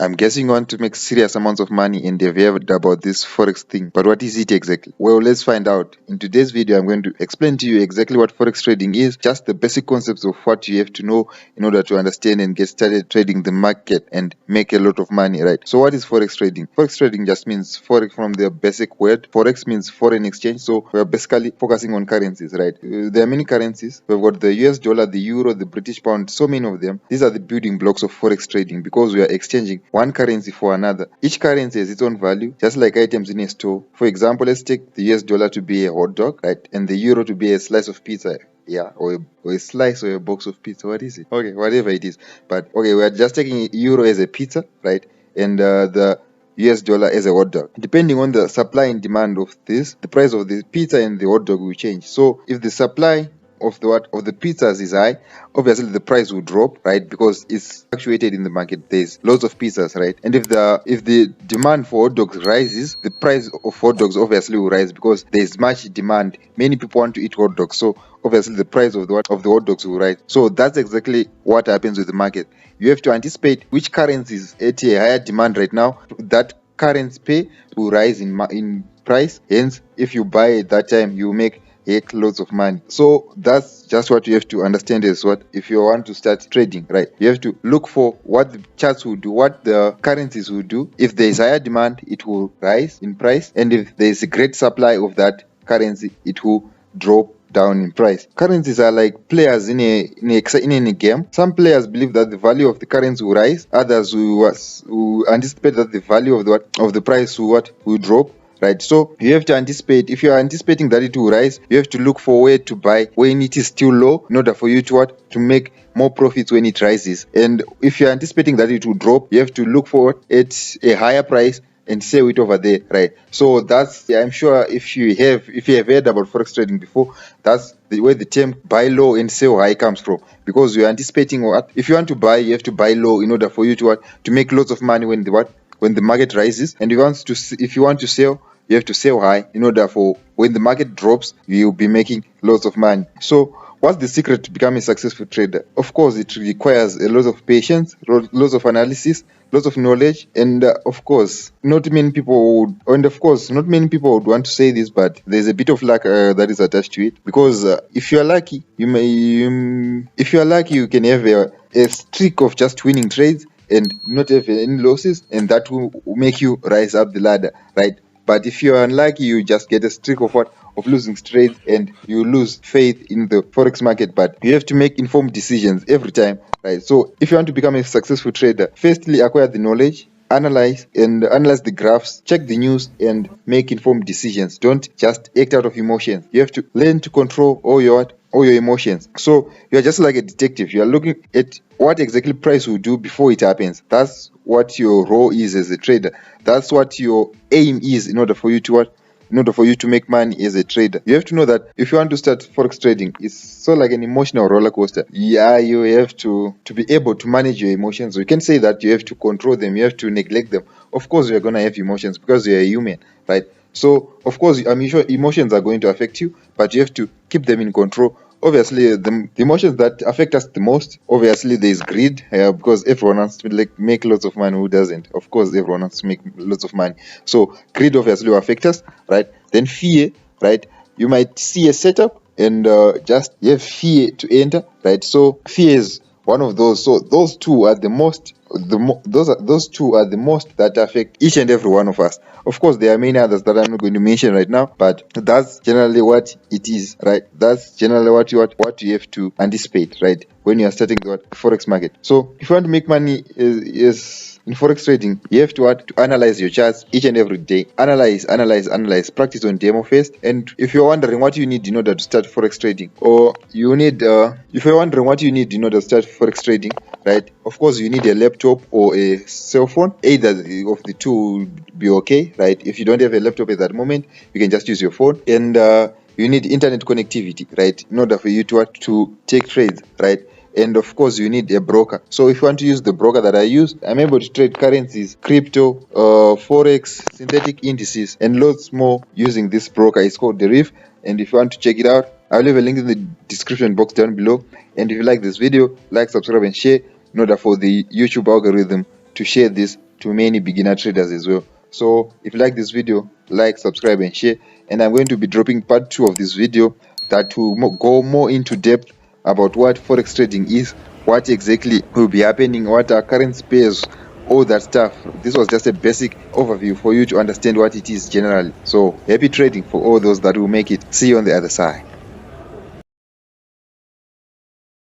I'm guessing you want to make serious amounts of money and you've heard about this Forex thing. But what is it exactly? Well, let's find out. In today's video, I'm going to explain to you exactly what Forex trading is, just the basic concepts of what you have to know in order to understand and get started trading the market and make a lot of money, right? So what is Forex trading? Forex trading just means Forex from the basic word. Forex means foreign exchange. So we're basically focusing on currencies, right? There are many currencies. We've got the US dollar, the euro, the British pound, so many of them. These are the building blocks of Forex trading because we are exchanging one currency for another. Each currency has its own value, just like items in a store. For example, let's take the US dollar to be a hot dog, right? And the euro to be a slice of pizza. Yeah, or a slice or a box of pizza. What is it? Okay, whatever it is. But okay, we're just taking euro as a pizza, right? And the US dollar as a hot dog. Depending on the supply and demand of this, the price of the pizza and the hot dog will change. So if the supply of the pizzas is high, obviously the price will drop, right? Because it's fluctuated in the market. There's lots of pizzas, right? And if the demand for hot dogs rises, the price of hot dogs obviously will rise because there's much demand. Many people want to eat hot dogs, so obviously the price of the hot dogs will rise. So that's exactly what happens with the market. You have to anticipate which currencies at a higher demand right now. That currency pay will rise in price. Hence, if you buy at that time, you make loads of money. So that's just what you have to understand is what if you want to start trading, right? You have to look for what the charts will do, what the currencies will do. If there is higher demand, it will rise in price, and if there is a great supply of that currency, it will drop down in price. Currencies are like players in any game. Some players believe that the value of the currency will rise. Others who anticipate that the value of the price will drop. Right, so you have to anticipate. If you are anticipating that it will rise, you have to look for where to buy when it is still low, in order for you to make more profits when it rises. And if you're anticipating that it will drop, you have to look for it at a higher price and sell it over there, right? So I'm sure if you have heard about Forex trading before, that's where the term buy low and sell high comes from, because you're anticipating if you want to buy, you have to buy low in order for you to make lots of money when the market rises. And if you want to sell, you have to sell high in order for when the market drops, you'll be making lots of money. So what's the secret to becoming a successful trader? Of course, it requires a lot of patience, lots of analysis, lots of knowledge, and of course, not many people would want to say this, but there's a bit of luck that is attached to it. Because if you are lucky, you can have a streak of just winning trades and not have any losses, and that will make you rise up the ladder, right? But if you're unlucky, you just get a streak of losing trades, and you lose faith in the Forex market. But you have to make informed decisions every time, right? So if you want to become a successful trader, firstly, acquire the knowledge, analyze the graphs, check the news, and make informed decisions. Don't just act out of emotions. You have to learn to control all your emotions. So you're just like a detective. You are looking at what exactly price will do before it happens. That's what your role is as a trader. That's what your aim is in order for you to make money as a trader. You have to know that if you want to start Forex trading, it's so like an emotional roller coaster. Yeah, you have to be able to manage your emotions. You can say that you have to control them, you have to neglect them. Of course, you're going to have emotions because you're a human, right? So, of course, I'm sure emotions are going to affect you, but you have to keep them in control. Obviously, the emotions that affect us the most, obviously, there is greed, because everyone wants to make lots of money. Who doesn't? Of course, everyone wants to make lots of money. So, greed obviously will affect us, right? Then fear, right? You might see a setup and just you have fear to enter, right? So, fear is one of those. So, those two are the most. Those two are the most that affect each and every one of us. Of course, there are many others that I'm not going to mention right now, but that's generally what it is, right? That's generally what you have to anticipate, right, when you are starting the Forex market. So if you want to make money in Forex trading, you have to analyze your charts each and every day. Analyze. Practice on demo first. And if you're wondering what you need in order to start Forex trading, or if you're wondering what you need in order to start Forex trading, right? Of course, you need a laptop or a cell phone. Either of the two will be okay, right? If you don't have a laptop at that moment, you can just use your phone. And you need internet connectivity, right, in order for you to take trades, right? And of course, you need a broker. So if you want to use the broker that I use, I'm able to trade currencies, crypto, Forex, synthetic indices, and lots more using this broker. It's called The Reef. And if you want to check it out, I'll leave a link in the description box down below. And if you like this video, like, subscribe, and share in order for the YouTube algorithm to share this to many beginner traders as well. So if you like this video, like, subscribe and share, and I'm going to be dropping part 2 of this video that will go more into depth about what forex trading is, what exactly will be happening, what are current pairs, all that stuff. This was just a basic overview for you to understand what it is generally. So happy trading for all those that will make it. See you on the other side.